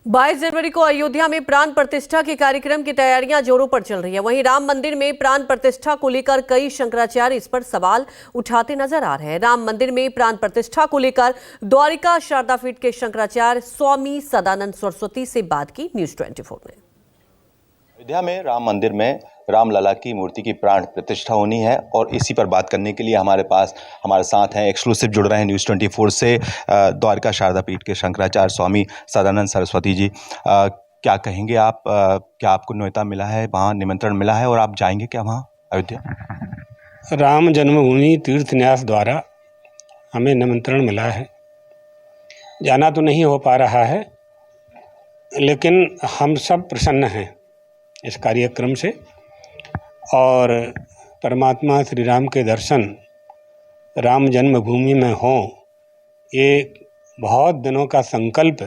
22 जनवरी को अयोध्या में प्राण प्रतिष्ठा के कार्यक्रम की तैयारियां जोरों पर चल रही है। वहीं राम मंदिर में प्राण प्रतिष्ठा को लेकर कई शंकराचार्य इस पर सवाल उठाते नजर आ रहे हैं। राम मंदिर में प्राण प्रतिष्ठा को लेकर द्वारिका शारदा पीठ के शंकराचार्य स्वामी सदानंद सरस्वती से बात की न्यूज़ 24 ने। अयोध्या में राम मंदिर में रामलला की मूर्ति की प्राण प्रतिष्ठा होनी है और इसी पर बात करने के लिए हमारे साथ हैं, एक्सक्लूसिव जुड़ रहे हैं न्यूज़ 24 से द्वारिका शारदा पीठ के शंकराचार्य स्वामी सदानंद सरस्वती जी। क्या कहेंगे आप? क्या आपको न्योता मिला है, वहाँ निमंत्रण मिला है और आप जाएंगे क्या वहाँ अयोध्या? राम जन्मभूमि तीर्थ न्यास द्वारा हमें निमंत्रण मिला है। जाना तो नहीं हो पा रहा है, लेकिन हम सब प्रसन्न हैं इस कार्यक्रम से और परमात्मा श्री राम के दर्शन राम जन्मभूमि में हों, ये बहुत दिनों का संकल्प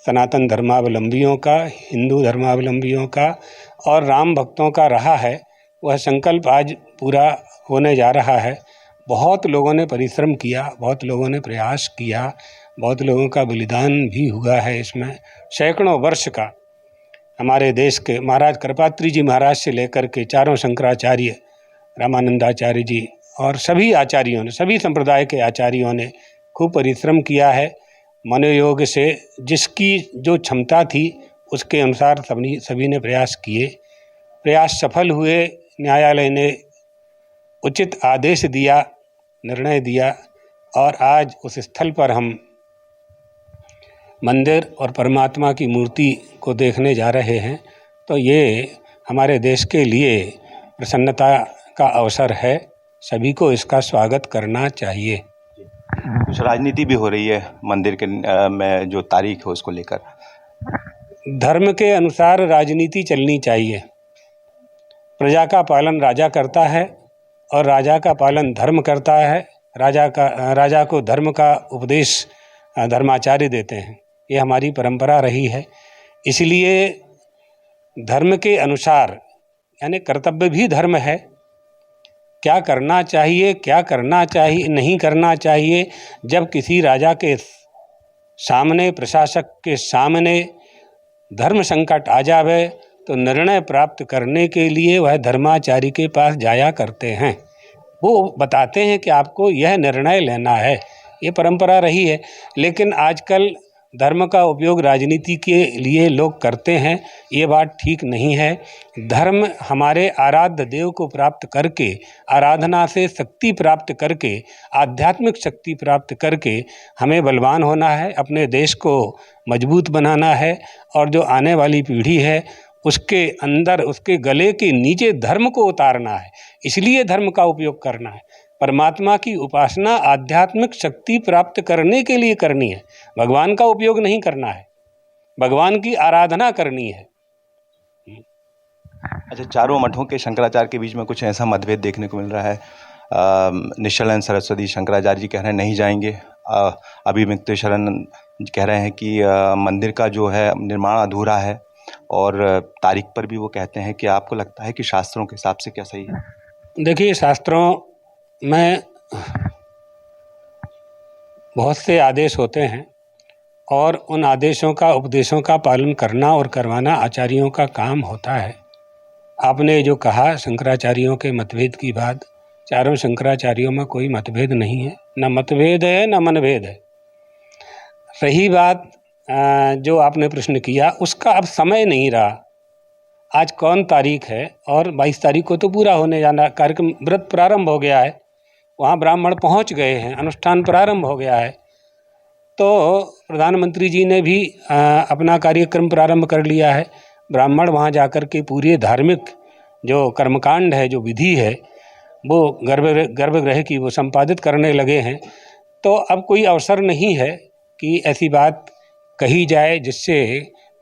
सनातन धर्मावलंबियों का, हिंदू धर्मावलंबियों का और राम भक्तों का रहा है। वह संकल्प आज पूरा होने जा रहा है। बहुत लोगों ने परिश्रम किया, बहुत लोगों ने प्रयास किया, बहुत लोगों का बलिदान भी हुआ है इसमें। सैकड़ों वर्ष का हमारे देश के महाराज कृपात्री जी महाराज से लेकर के चारों शंकराचार्य, रामानंदाचार्य जी और सभी आचार्यों ने, सभी संप्रदाय के आचार्यों ने खूब परिश्रम किया है। मनोयोग से जिसकी जो क्षमता थी उसके अनुसार सभी ने प्रयास किए। प्रयास सफल हुए। न्यायालय ने उचित आदेश दिया, निर्णय दिया और आज उस स्थल पर हम मंदिर और परमात्मा की मूर्ति को देखने जा रहे हैं। तो ये हमारे देश के लिए प्रसन्नता का अवसर है। सभी को इसका स्वागत करना चाहिए। कुछ राजनीति भी हो रही है मंदिर के में जो तारीख है उसको लेकर। धर्म के अनुसार राजनीति चलनी चाहिए। प्रजा का पालन राजा करता है और राजा का पालन धर्म करता है। राजा को धर्म का उपदेश धर्माचार्य देते हैं। ये हमारी परंपरा रही है। इसलिए धर्म के अनुसार यानी कर्तव्य भी धर्म है। क्या करना चाहिए, क्या करना चाहिए, नहीं करना चाहिए, जब किसी राजा के सामने, प्रशासक के सामने धर्म संकट आ जावे तो निर्णय प्राप्त करने के लिए वह धर्माचार्य के पास जाया करते हैं। वो बताते हैं कि आपको यह निर्णय लेना है। ये परंपरा रही है। लेकिन आजकल धर्म का उपयोग राजनीति के लिए लोग करते हैं। ये बात ठीक नहीं है। धर्म हमारे आराध्य देव को प्राप्त करके, आराधना से शक्ति प्राप्त करके, आध्यात्मिक शक्ति प्राप्त करके हमें बलवान होना है, अपने देश को मजबूत बनाना है और जो आने वाली पीढ़ी है उसके अंदर, उसके गले के नीचे धर्म को उतारना है। इसलिए धर्म का उपयोग करना है। परमात्मा की उपासना आध्यात्मिक शक्ति प्राप्त करने के लिए करनी है। भगवान का उपयोग नहीं करना है, भगवान की आराधना करनी है। अच्छा, चारों मठों के शंकराचार्य के बीच में कुछ ऐसा मतभेद देखने को मिल रहा है। निश्चलानंद सरस्वती शंकराचार्य जी कह रहे हैं नहीं जाएंगे। अभिमुक्तेश्वरन कह रहे हैं कि मंदिर का जो है निर्माण अधूरा है और तारीख पर भी वो कहते हैं। कि आपको लगता है कि शास्त्रों के हिसाब से क्या सही है? देखिए, शास्त्रों में बहुत से आदेश होते हैं और उन आदेशों का, उपदेशों का पालन करना और करवाना आचार्यों का काम होता है। आपने जो कहा शंकराचार्यों के मतभेद की बात, चारों शंकराचार्यों में कोई मतभेद नहीं है। न मतभेद है न मनभेद है। रही बात जो आपने प्रश्न किया, उसका अब समय नहीं रहा। आज कौन तारीख है और 22 तारीख को तो पूरा होने जाना कार्यक्रम, व्रत प्रारंभ हो गया है, वहाँ ब्राह्मण पहुँच गए हैं, अनुष्ठान प्रारंभ हो गया है। तो प्रधानमंत्री जी ने भी अपना कार्यक्रम प्रारंभ कर लिया है। ब्राह्मण वहाँ जाकर के पूरे धार्मिक जो कर्मकांड है, जो विधि है, वो गर्भगृह की वो संपादित करने लगे हैं। तो अब कोई अवसर नहीं है कि ऐसी बात कही जाए जिससे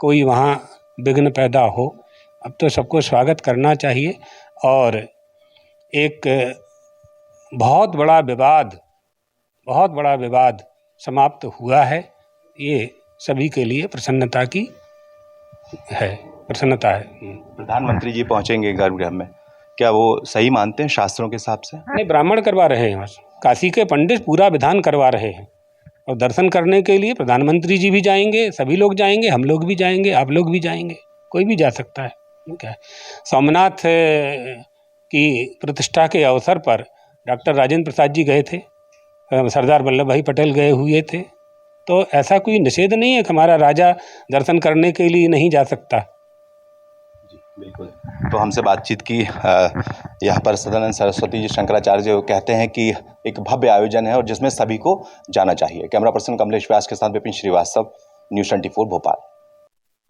कोई वहाँ विघ्न पैदा हो। अब तो सबको स्वागत करना चाहिए। और एक बहुत बड़ा विवाद समाप्त हुआ है। ये सभी के लिए प्रसन्नता है। प्रधानमंत्री जी पहुंचेंगे गर्भगृह में, क्या वो सही मानते हैं शास्त्रों के हिसाब से? नहीं, ब्राह्मण करवा रहे हैं। काशी के पंडित पूरा विधान करवा रहे हैं। और दर्शन करने के लिए प्रधानमंत्री जी भी जाएंगे, सभी लोग जाएंगे, हम लोग भी जाएंगे, आप लोग भी जाएंगे, कोई भी जा सकता है। ठीक है। सोमनाथ की प्रतिष्ठा के अवसर पर डॉक्टर राजेंद्र प्रसाद जी गए थे, सरदार वल्लभ भाई पटेल गए हुए थे, तो ऐसा कोई निषेध नहीं है कि हमारा राजा दर्शन करने के लिए नहीं जा सकता। जी बिल्कुल। तो हमसे बातचीत की यहाँ पर सदानंद सरस्वती जी शंकराचार्य जो कहते हैं कि एक भव्य आयोजन है और जिसमें सभी को जाना चाहिए। कैमरा पर्सन कमलेश व्यास के साथ विपिन श्रीवास्तव, न्यूज़ 24 भोपाल।